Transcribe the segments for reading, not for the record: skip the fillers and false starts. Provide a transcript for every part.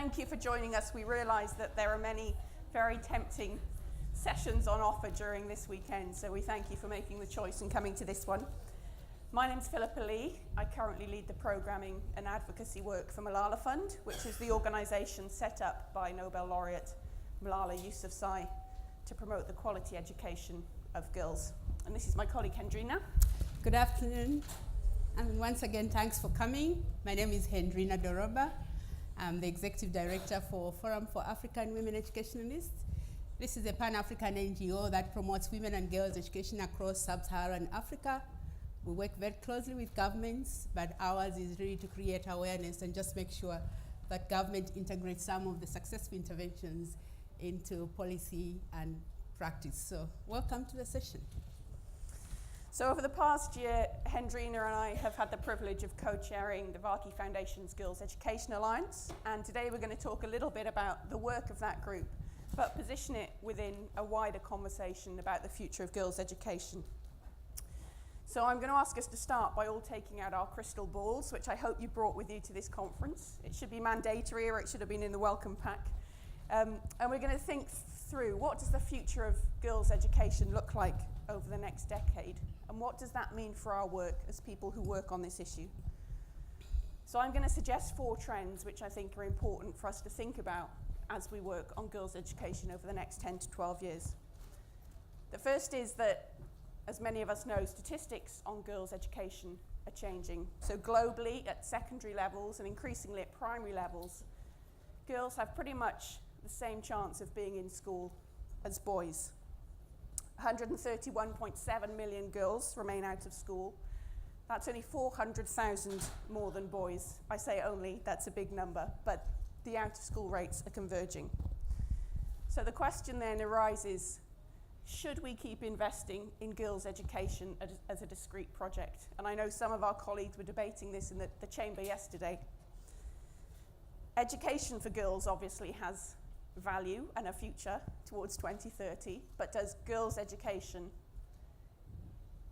thank you for joining us. We realise that there are many very tempting sessions on offer during this weekend, so we thank you for making the choice and coming to this one. My name's Philippa. I currently lead the programming and advocacy work for Malala Fund, which is the organisation set up by Nobel laureate Malala Yousafzai to promote the quality education of girls. And this is my colleague Hendrina. Good afternoon, and once again, thanks for coming. My name is Hendrina Doroba. I'm the Executive Director for Forum for African Women Educationalists. This is a Pan-African NGO that promotes women and girls' education across sub-Saharan Africa. We work very closely with governments, but ours is really to create awareness and just make sure that government integrates some of the successful interventions into policy and practice. So welcome to the session. So over the past year, Hendrina and I have had the privilege of co-chairing the Vaki Foundation's Girls Education Alliance, and today we're going to talk a little bit about the work of that group, but position it within a wider conversation about the future of girls' education. So I'm going to ask us to start by all taking out our crystal balls, which I hope you brought with you to this conference. It should be mandatory, or it should have been in the welcome pack. And we're going to think through, what does the future of girls' education look like over the next decade? And what does that mean for our work as people who work on this issue? So I'm going to suggest 4 trends which I think are important for us to think about as we work on girls' education over the next 10 to 12 years. The first is that, as many of us know, statistics on girls' education are changing. So globally, at secondary levels and increasingly at primary levels, girls have pretty much the same chance of being in school as boys. 131.7 million girls remain out of school. That's only 400,000 more than boys. I say only, that's a big number, but the out-of-school rates are converging. So the question then arises, should we keep investing in girls' education as a discrete project? And I know some of our colleagues were debating this in the chamber yesterday. Education for girls obviously has value and a future towards 2030, but does girls' education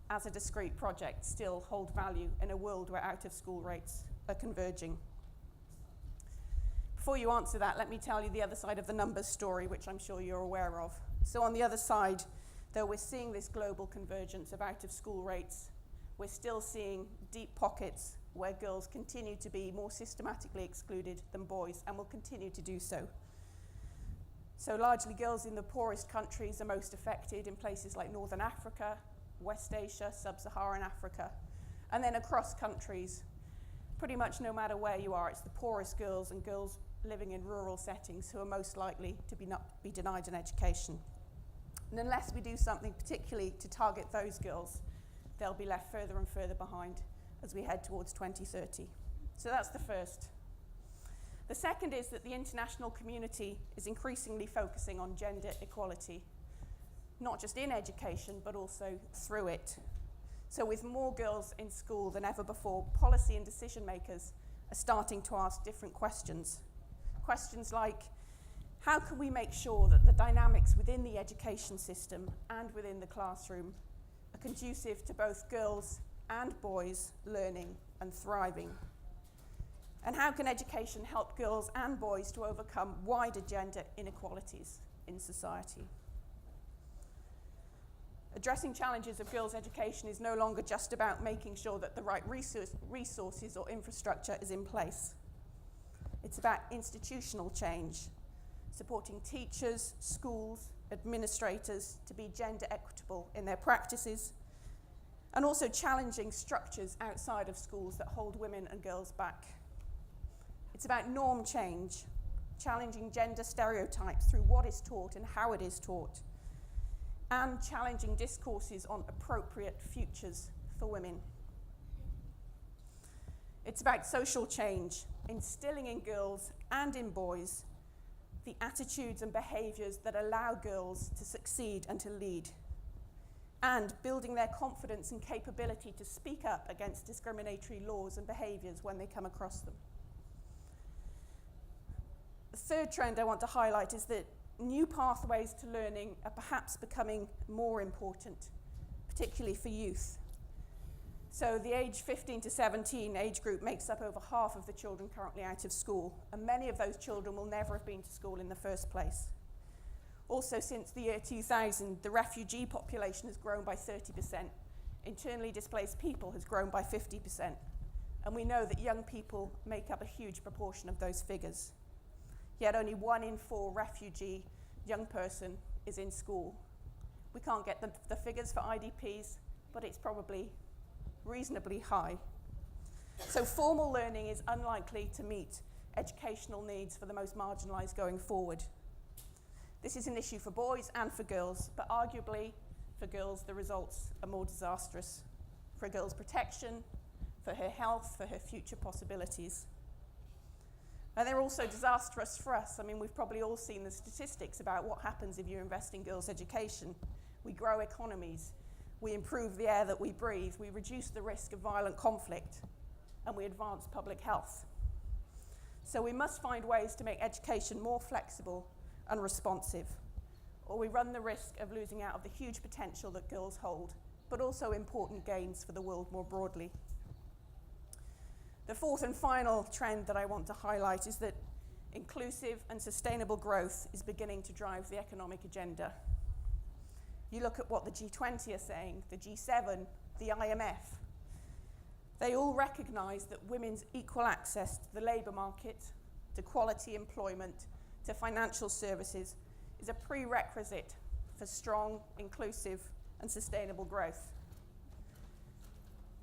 as a discrete project still hold value in a world where out-of-school rates are converging? Before you answer that, let me tell you the other side of the numbers story, which I'm sure you're aware of. So on the other side, though we're seeing this global convergence of out-of-school rates, we're still seeing deep pockets where girls continue to be more systematically excluded than boys, and will continue to do so. So largely girls in the poorest countries are most affected, in places like Northern Africa, West Asia, Sub-Saharan Africa. And then across countries, pretty much no matter where you are, it's the poorest girls and girls living in rural settings who are most likely to be denied an education. And unless we do something particularly to target those girls, they'll be left further and further behind as we head towards 2030. So that's the first. The second is that the international community is increasingly focusing on gender equality, not just in education, but also through it. So with more girls in school than ever before, policy and decision makers are starting to ask different questions. Questions like, how can we make sure that the dynamics within the education system and within the classroom are conducive to both girls and boys learning and thriving? And how can education help girls and boys to overcome wider gender inequalities in society? Addressing challenges of girls' education is no longer just about making sure that the right resources or infrastructure is in place. It's about institutional change, supporting teachers, schools, administrators to be gender equitable in their practices, and also challenging structures outside of schools that hold women and girls back. It's about norm change, challenging gender stereotypes through what is taught and how it is taught, and challenging discourses on appropriate futures for women. It's about social change, instilling in girls and in boys the attitudes and behaviours that allow girls to succeed and to lead, and building their confidence and capability to speak up against discriminatory laws and behaviours when they come across them. The third trend I want to highlight is that new pathways to learning are perhaps becoming more important, particularly for youth. So the age 15 to 17 age group makes up over half of the children currently out of school, and many of those children will never have been to school in the first place. Also, since the year 2000, the refugee population has grown by 30%. Internally displaced people has grown by 50%. And we know that young people make up a huge proportion of those figures. Yet only 1 in 4 refugee young person is in school. We can't get the figures for IDPs, but it's probably reasonably high. So formal learning is unlikely to meet educational needs for the most marginalized going forward. This is an issue for boys and for girls, but arguably for girls the results are more disastrous. For a girl's protection, for her health, for her future possibilities. And they're also disastrous for us. I mean, we've probably all seen the statistics about what happens if you invest in girls' education. We grow economies, we improve the air that we breathe, we reduce the risk of violent conflict, and we advance public health. So we must find ways to make education more flexible and responsive, or we run the risk of losing out of the huge potential that girls hold, but also important gains for the world more broadly. The fourth and final trend that I want to highlight is that inclusive and sustainable growth is beginning to drive the economic agenda. You look at what the G20 are saying, the G7, the IMF. They all recognize that women's equal access to the labor market, to quality employment, to financial services is a prerequisite for strong, inclusive, and sustainable growth.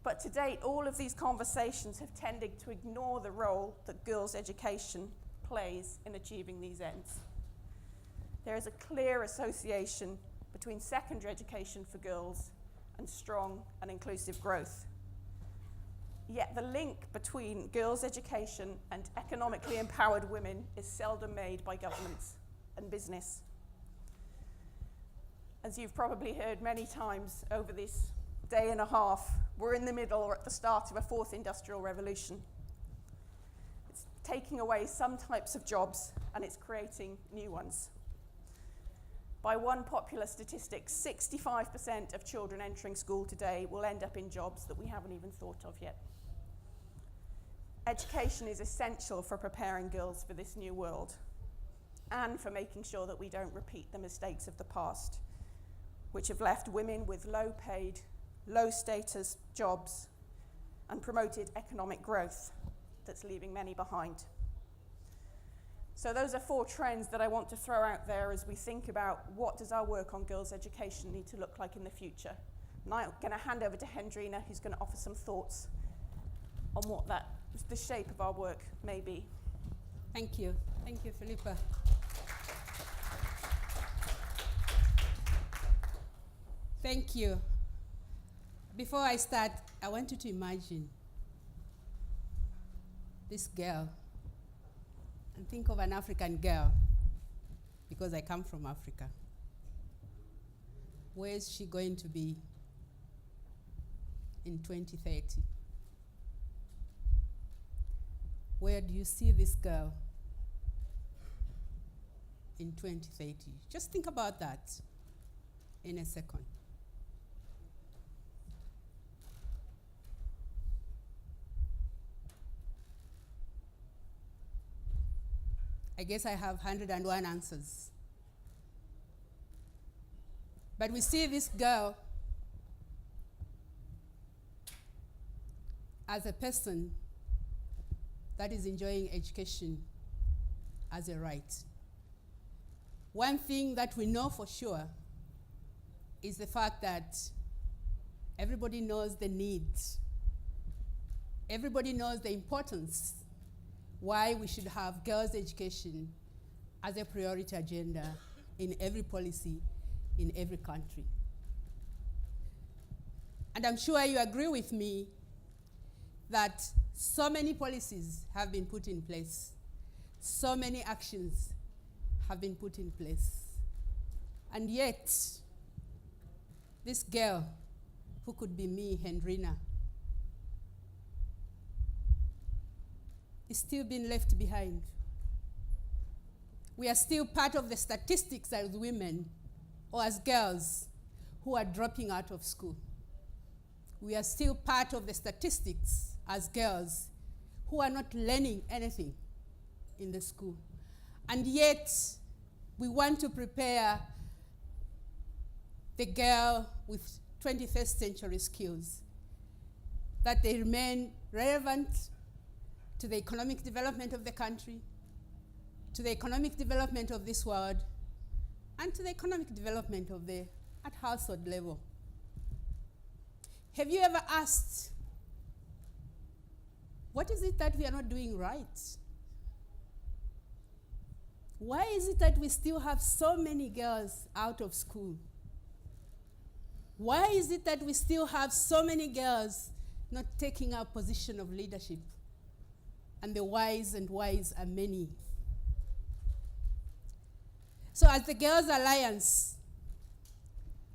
But to date, all of these conversations have tended to ignore the role that girls' education plays in achieving these ends. There is a clear association between secondary education for girls and strong and inclusive growth. Yet the link between girls' education and economically empowered women is seldom made by governments and business. As you've probably heard many times over this day and a half, we're in the middle or at the start of a fourth industrial revolution. It's taking away some types of jobs and it's creating new ones. By one popular statistic, 65% of children entering school today will end up in jobs that we haven't even thought of yet. Education is essential for preparing girls for this new world and for making sure that we don't repeat the mistakes of the past, which have left women with low-paid, low-status jobs and promoted economic growth that's leaving many behind. So those are 4 trends that I want to throw out there as we think about what does our work on girls' education need to look like in the future. And I'm going to hand over to Hendrina, who's going to offer some thoughts on what the shape of our work may be. Thank you. Thank you, Philippa. Thank you. Before I start, I want you to imagine this girl and think of an African girl, because I come from Africa. Where is she going to be in 2030? Where do you see this girl in 2030? Just think about that in a second. I guess I have 101 answers. But we see this girl as a person that is enjoying education as a right. One thing that we know for sure is the fact that everybody knows the needs. Everybody knows the importance why we should have girls' education as a priority agenda in every policy in every country. And I'm sure you agree with me that so many policies have been put in place, so many actions have been put in place. And yet, this girl, who could be me, Hendrina, is still being left behind. We are still part of the statistics as women or as girls who are dropping out of school, we are still part of the statistics as girls who are not learning anything in the school. And yet, we want to prepare the girl with 21st century skills, that they remain relevant to the economic development of the country, to the economic development of this world, and to the economic development of the at household level. Have you ever asked, what is it that we are not doing right? Why is it that we still have so many girls out of school? Why is it that we still have so many girls not taking a position of leadership? And the whys and whys are many. So as the Girls Alliance,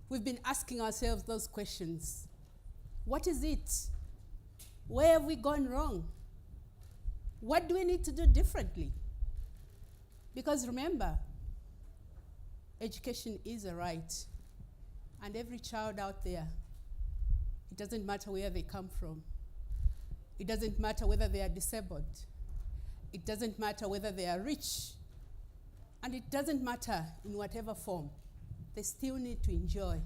we've been asking ourselves those questions. What is it? Where have we gone wrong? What do we need to do differently? Because remember, education is a right. And every child out there, it doesn't matter where they come from. It doesn't matter whether they are disabled. It doesn't matter whether they are rich. And it doesn't matter in whatever form. They still need to enjoy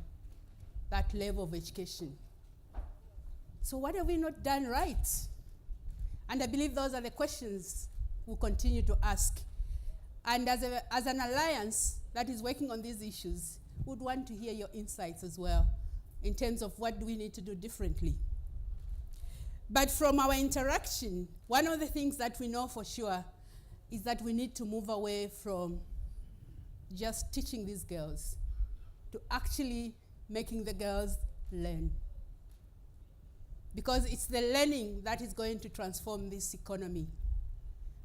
that level of education. So what have we not done right? And I believe those are the questions we'll continue to ask. And as an alliance that is working on these issues, would want to hear your insights as well in terms of what do we need to do differently. But from our interaction, one of the things that we know for sure is that we need to move away from just teaching these girls to actually making the girls learn. Because it's the learning that is going to transform this economy.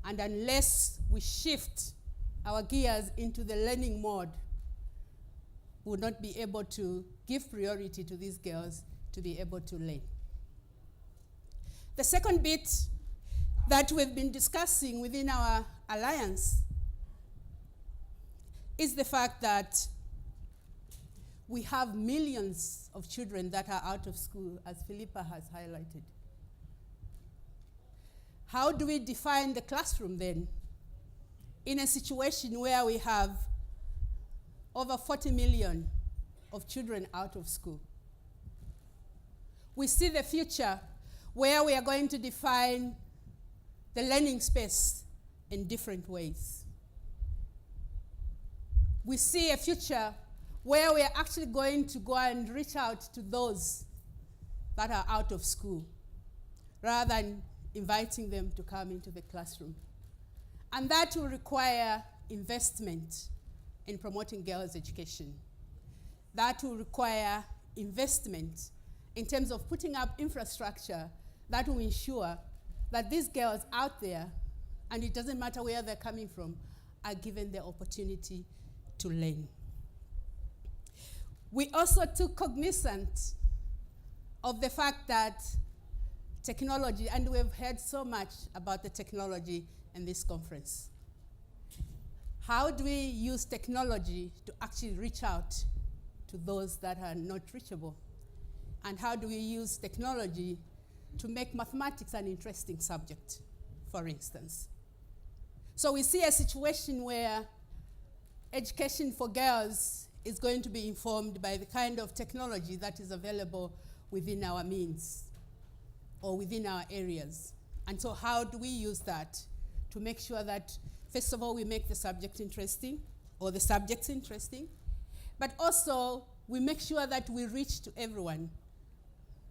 And unless we shift our gears into the learning mode, we will not be able to give priority to these girls to be able to learn. The second bit that we've been discussing within our alliance is the fact that we have millions of children that are out of school, as Philippa has highlighted. How do we define the classroom then in a situation where we have over 40 million of children out of school? We see the future where we are going to define the learning space in different ways. We see a future where we are actually going to go and reach out to those that are out of school, rather than inviting them to come into the classroom. And that will require investment in promoting girls' education. That will require investment in terms of putting up infrastructure that will ensure that these girls out there, and it doesn't matter where they're coming from, are given the opportunity to learn. We also took cognizance of the fact that technology, and we've heard so much about the technology in this conference. How do we use technology to actually reach out to those that are not reachable? And how do we use technology to make mathematics an interesting subject, for instance? So we see a situation where education for girls is going to be informed by the kind of technology that is available within our means or within our areas. And so how do we use that to make sure that, first of all, we make the subject interesting, or the subjects interesting, but also we make sure that we reach to everyone,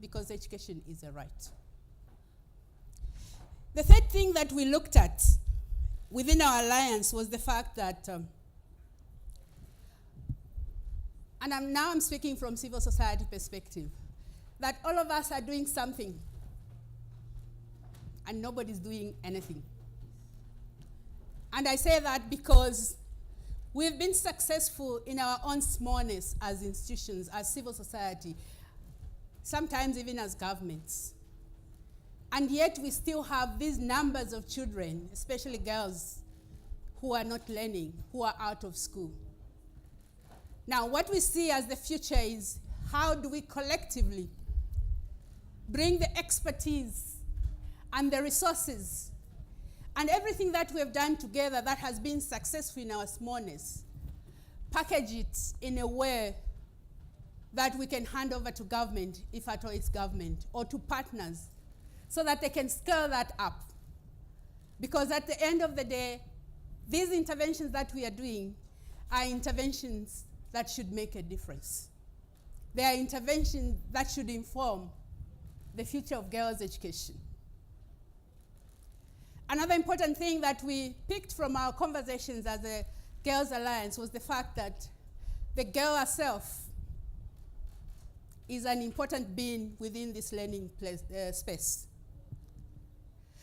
because education is a right. The third thing that we looked at within our alliance was the fact that, and I'm speaking from civil society perspective, that all of us are doing something and nobody's doing anything. And I say that because we've been successful in our own smallness as institutions, as civil society, sometimes even as governments. And yet we still have these numbers of children, especially girls, who are not learning, who are out of school. Now, what we see as the future is, how do we collectively bring the expertise and the resources and everything that we have done together that has been successful in our smallness, package it in a way that we can hand over to government, if at all it's government, or to partners, so that they can scale that up. Because at the end of the day, these interventions that we are doing are interventions that should make a difference. They are interventions that should inform the future of girls' education. Another important thing that we picked from our conversations as a Girls Alliance was the fact that the girl herself is an important being within this learning space.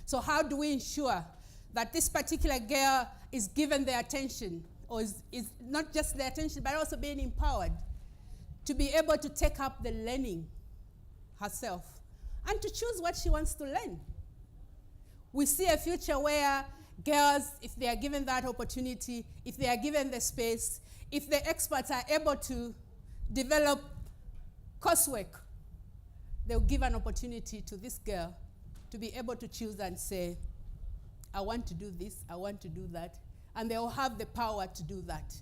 So how do we ensure that this particular girl is given the attention, or is not just the attention, but also being empowered to be able to take up the learning herself and to choose what she wants to learn? We see a future where girls, if they are given that opportunity, if they are given the space, if the experts are able to develop coursework, they'll give an opportunity to this girl to be able to choose and say, I want to do this, I want to do that, and they'll have the power to do that.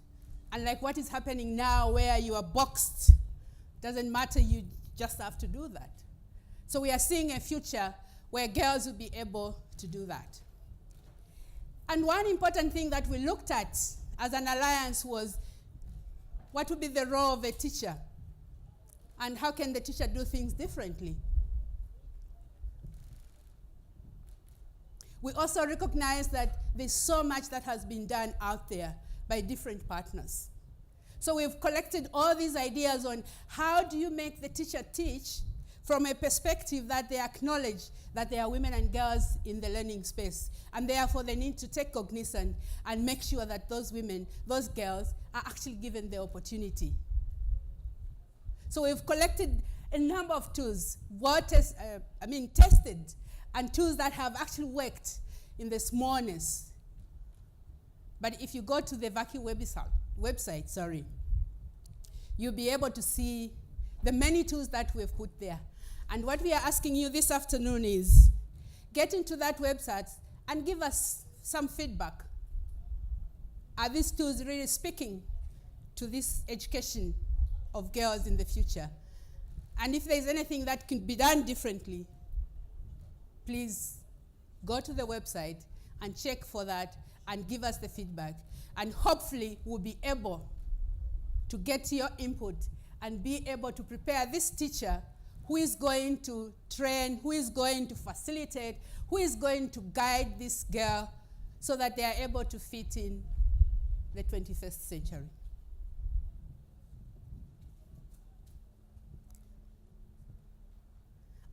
Unlike what is happening now where you are boxed, doesn't matter, you just have to do that. So we are seeing a future where girls will be able to do that. And one important thing that we looked at as an alliance was what would be the role of a teacher, and how can the teacher do things differently? We also recognize that there's so much that has been done out there by different partners. So we've collected all these ideas on how do you make the teacher teach from a perspective that they acknowledge that there are women and girls in the learning space, and therefore they need to take cognizance and make sure that those women, those girls, are actually given the opportunity. So we've collected a number of tools, tested, and tools that have actually worked in the smallness. But if you go to the VACI website, you'll be able to see the many tools that we've put there. And what we are asking you this afternoon is get into that website and give us some feedback. Are these tools really speaking to this education of girls in the future? And if there's anything that can be done differently, please go to the website and check for that and give us the feedback. And hopefully we'll be able to get your input and be able to prepare this teacher who is going to train, who is going to facilitate, who is going to guide this girl so that they are able to fit in the 21st century.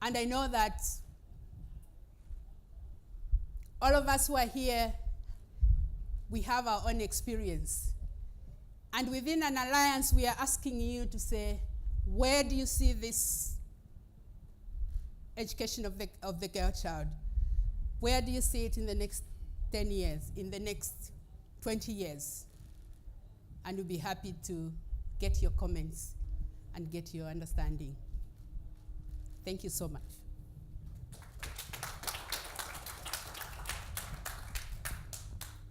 And I know that all of us who are here, we have our own experience. And within an alliance, we are asking you to say, where do you see this education of the girl child? Where do you see it in the next 10 years, in the next 20 years? And we'll be happy to get your comments and get your understanding. Thank you so much.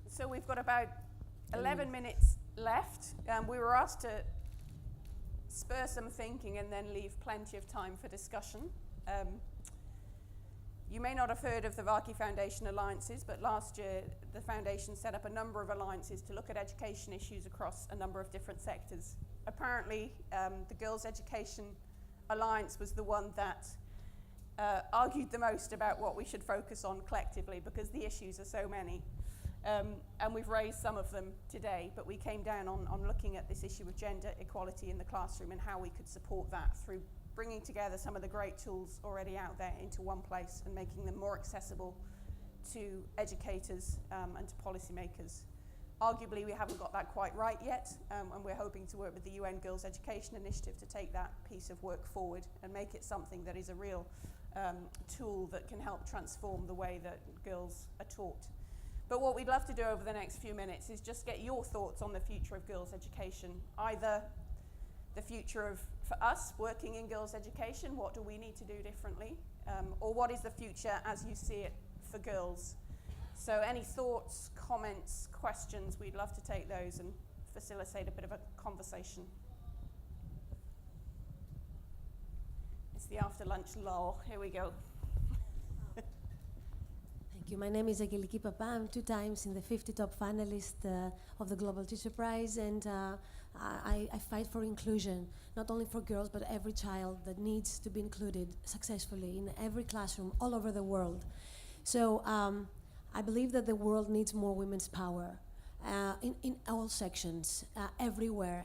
So we've got about 11 minutes left. We were asked to spur some thinking and then leave plenty of time for discussion. You may not have heard of the VACI Foundation Alliances, but last year the foundation set up a number of alliances to look at education issues across a number of different sectors. Apparently, the Girls' Education Alliance was the one that argued the most about what we should focus on collectively, because the issues are so many. And we've raised some of them today, but we came down on looking at this issue of gender equality in the classroom and how we could support that through bringing together some of the great tools already out there into one place and making them more accessible to educators and to policymakers. Arguably, we haven't got that quite right yet, and we're hoping to work with the UN Girls' Education Initiative to take that piece of work forward and make it something that is a real tool that can help transform the way that girls are taught. But what we'd love to do over the next few minutes is just get your thoughts on the future of girls' education, either the future of, for us, working in girls' education, what do we need to do differently? Or what is the future as you see it for girls? So any thoughts, comments, questions, we'd love to take those and facilitate a bit of a conversation. It's the after lunch lull. Here we go. Thank you. My name is Agiliki Papa. I'm 2 times in the 50 top finalists of the Global Teacher Prize, and I fight for inclusion, not only for girls, but every child that needs to be included successfully in every classroom all over the world. So I believe that the world needs more women's power in all sections, everywhere,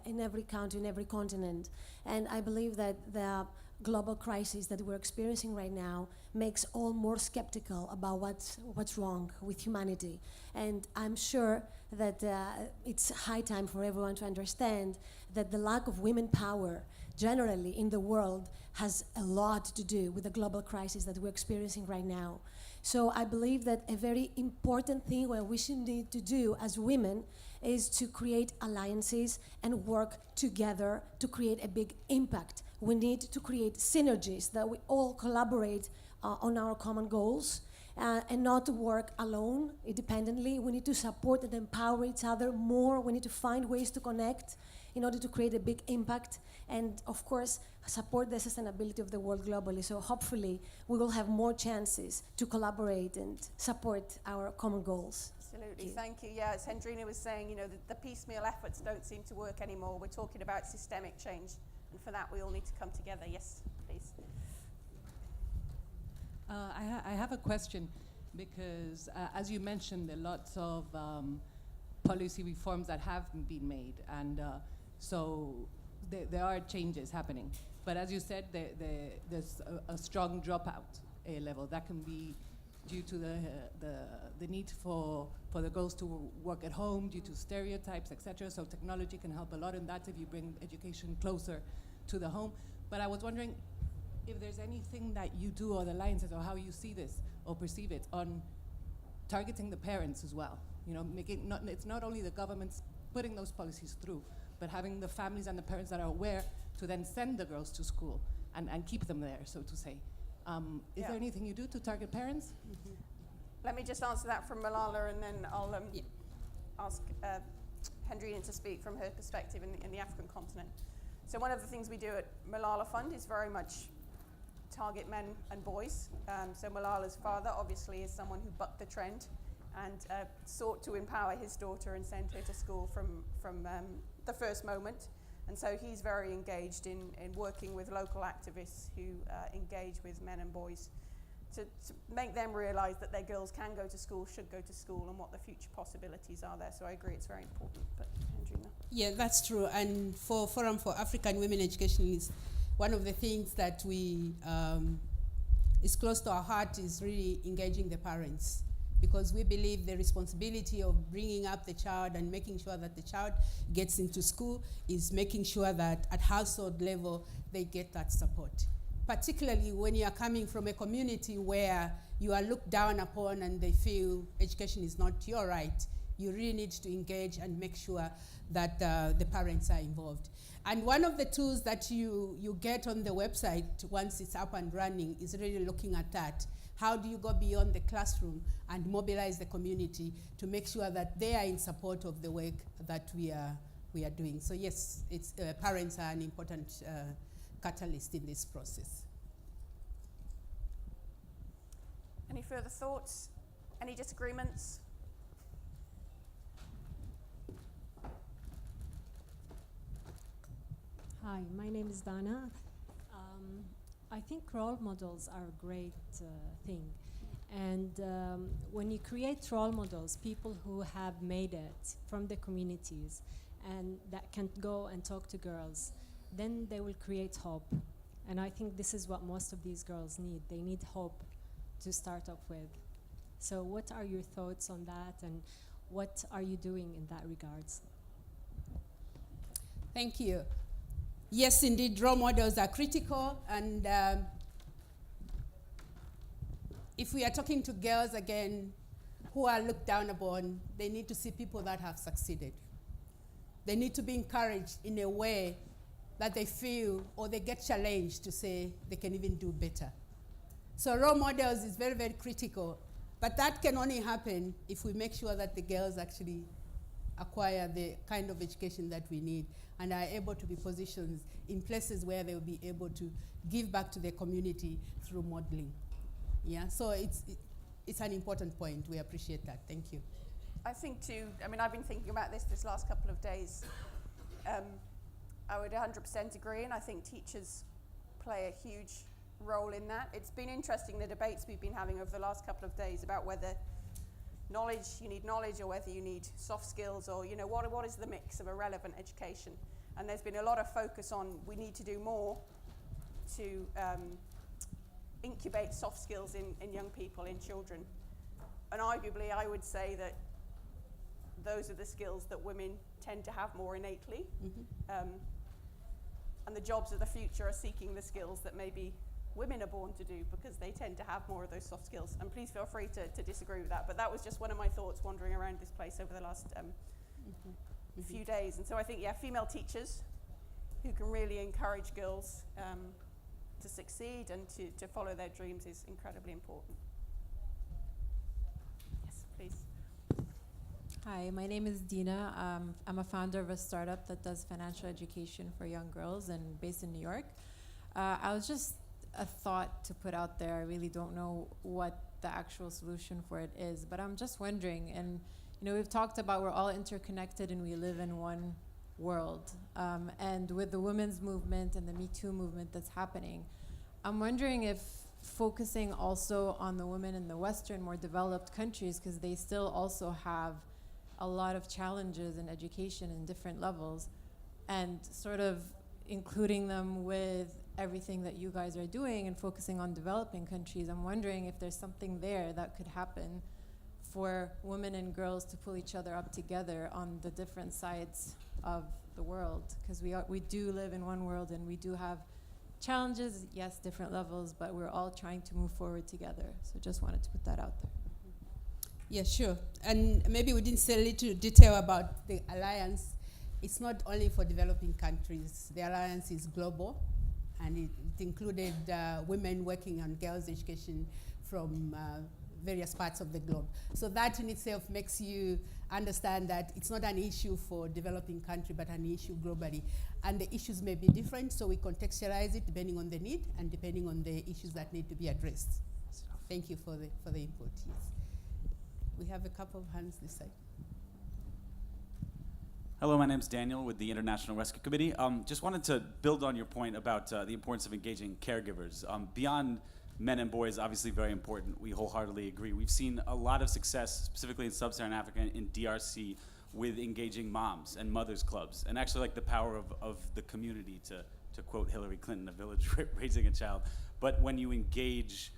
in every country, in every continent. And I believe that the global crisis that we're experiencing right now makes all more skeptical about what's wrong with humanity. And I'm sure that it's high time for everyone to understand that the lack of women power generally in the world has a lot to do with the global crisis that we're experiencing right now. So I believe that a very important thing what we should need to do as women is to create alliances and work together to create a big impact. We need to create synergies that we all collaborate on our common goals and not work alone, independently. We need to support and empower each other more. We need to find ways to connect in order to create a big impact and, of course, support the sustainability of the world globally. So hopefully we will have more chances to collaborate and support our common goals. Absolutely, thank you. Yeah, as Hendrina was saying, you know, the piecemeal efforts don't seem to work anymore. We're talking about systemic change, and for that we all need to come together. Yes, please. I have a question because, as you mentioned, there are lots of policy reforms that have been made, and so there are changes happening. But as you said, there's a strong dropout level that can be due to the need for the girls to work at home due to stereotypes, etc. So technology can help a lot in that if you bring education closer to the home. But I was wondering if there's anything that you do or the alliances or how you see this or perceive it on targeting the parents as well. You know, it's not only the governments putting those policies through, but having the families and the parents that are aware to then send the girls to school and keep them there, so to say. Is there anything you do to target parents? Mm-hmm. Let me just answer that from Malala, and then I'll ask Hendrina to speak from her perspective in the African continent. So one of the things we do at Malala Fund is very much target men and boys. So Malala's father obviously is someone who bucked the trend and sought to empower his daughter and send her to school from the first moment. And so he's very engaged in working with local activists who engage with men and boys to make them realize that their girls can go to school, should go to school, and what the future possibilities are there. So I agree it's very important. But Hendrina. Yeah, that's true. And for Forum for African Women Educationalists, one of the things that we is close to our heart is really engaging the parents, because we believe the responsibility of bringing up the child and making sure that the child gets into school is making sure that at household level they get that support. Particularly when you are coming from a community where you are looked down upon and they feel education is not your right, you really need to engage and make sure that the parents are involved. And one of the tools that you get on the website once it's up and running is really looking at that. How do you go beyond the classroom and mobilize the community to make sure that they are in support of the work that we are doing? So yes, it's parents are an important catalyst in this process. Any further thoughts? Any disagreements? Hi, my name is Dana. I think role models are a great thing. And when you create role models, people who have made it from the communities and that can go and talk to girls, then they will create hope. And I think this is what most of these girls need. They need hope to start off with. So what are your thoughts on that, and what are you doing in that regards? Thank you. Yes, indeed, role models are critical, and if we are talking to girls again who are looked down upon, they need to see people that have succeeded. They need to be encouraged in a way that they feel or they get challenged to say they can even do better. So role models is very, very critical. But that can only happen if we make sure that the girls actually acquire the kind of education that we need and are able to be positioned in places where they will be able to give back to their community through modeling. Yeah, so it's an important point. We appreciate that. Thank you. I think too, I mean, I've been thinking about this last couple of days. I would 100% agree, and I think teachers play a huge role in that. It's been interesting, the debates we've been having over the last couple of days about whether you need knowledge or whether you need soft skills, or what is the mix of a relevant education. And there's been a lot of focus on we need to do more to incubate soft skills in young people, in children. And arguably I would say that those are the skills that women tend to have more innately. And the jobs of the future are seeking the skills that maybe women are born to do, because they tend to have more of those soft skills. And please feel free to disagree with that, but that was just one of my thoughts wandering around this place over the last few days. And so I think, yeah, female teachers who can really encourage girls to succeed and to follow their dreams is incredibly important. Yes, please. Hi, my name is Dina. I'm a founder of a startup that does financial education for young girls and based in New York. I was just a thought to put out there. I really don't know what the actual solution for it is, but I'm just wondering, and we've talked about we're all interconnected and we live in one world. And with the women's movement and the Me Too movement that's happening, I'm wondering if focusing also on the women in the Western, more developed countries, because they still also have a lot of challenges in education in different levels, and sort of including them with everything that you guys are doing and focusing on developing countries. I'm wondering if there's something there that could happen for women and girls to pull each other up together on the different sides of the world, because we do live in one world and we do have challenges, yes, different levels, but we're all trying to move forward together. So just wanted to put that out there. Yeah, sure. And maybe we didn't say a little detail about the alliance. It's not only for developing countries. The alliance is global, and it included women working on girls' education from various parts of the globe. So that in itself makes you understand that it's not an issue for developing country, but an issue globally. And the issues may be different, so we contextualize it depending on the need and depending on the issues that need to be addressed. Thank you for the input, yes. We have a couple of hands this side. Hello, my name's Daniel with the International Rescue Committee. Just wanted to build on your point about the importance of engaging caregivers. Beyond men and boys, obviously very important. We wholeheartedly agree. We've seen a lot of success, specifically in sub-Saharan Africa, in DRC, with engaging moms and mothers clubs, and actually like the power of the community, to quote Hillary Clinton, a village raising a child. But when you engage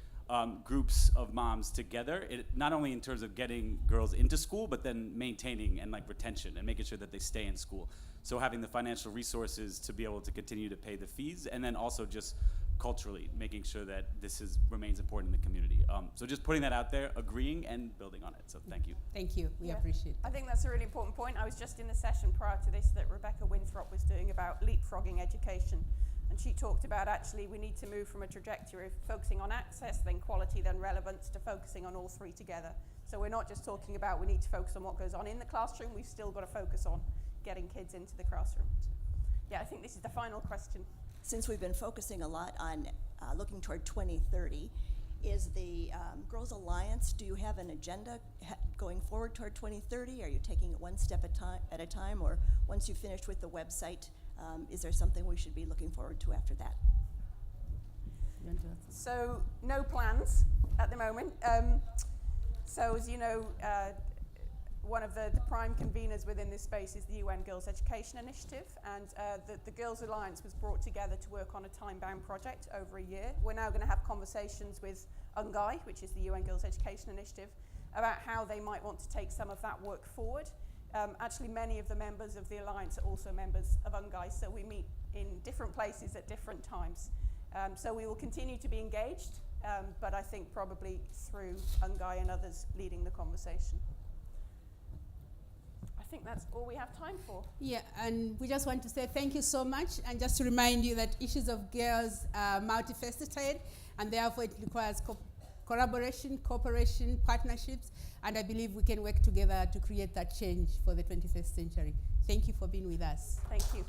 groups of moms together, it not only in terms of getting girls into school, but then maintaining and like retention and making sure that they stay in school. So having the financial resources to be able to continue to pay the fees, and then also just culturally making sure that this remains important in the community. So just putting that out there, agreeing and building on it. So thank you. Thank you. We appreciate it. I think that's a really important point. I was just in the session prior to this that Rebecca Winthrop was doing about leapfrogging education. And she talked about actually we need to move from a trajectory of focusing on access, then quality, then relevance, to focusing on all three together. So we're not just talking about we need to focus on what goes on in the classroom, we've still got to focus on getting kids into the classroom. Yeah, I think this is the final question. Since we've been focusing a lot on looking toward 2030, is the Girls Alliance, do you have an agenda going forward toward 2030? Are you taking it one step at a time, or once you've finished with the website, is there something we should be looking forward to after that? So no plans at the moment. So as you know, one of the prime conveners within this space is the UN Girls Education Initiative, and the Girls Alliance was brought together to work on a time-bound project over a year. We're now going to have conversations with UNGAI, which is the UN Girls Education Initiative, about how they might want to take some of that work forward. Actually, many of the members of the Alliance are also members of UNGAI, so we meet in different places at different times. So we will continue to be engaged, but I think probably through UNGAI and others leading the conversation. I think that's all we have time for. Yeah, and we just want to say thank you so much, and just to remind you that issues of girls are multifaceted, and therefore it requires collaboration, cooperation, partnerships, and I believe we can work together to create that change for the 21st century. Thank you for being with us. Thank you.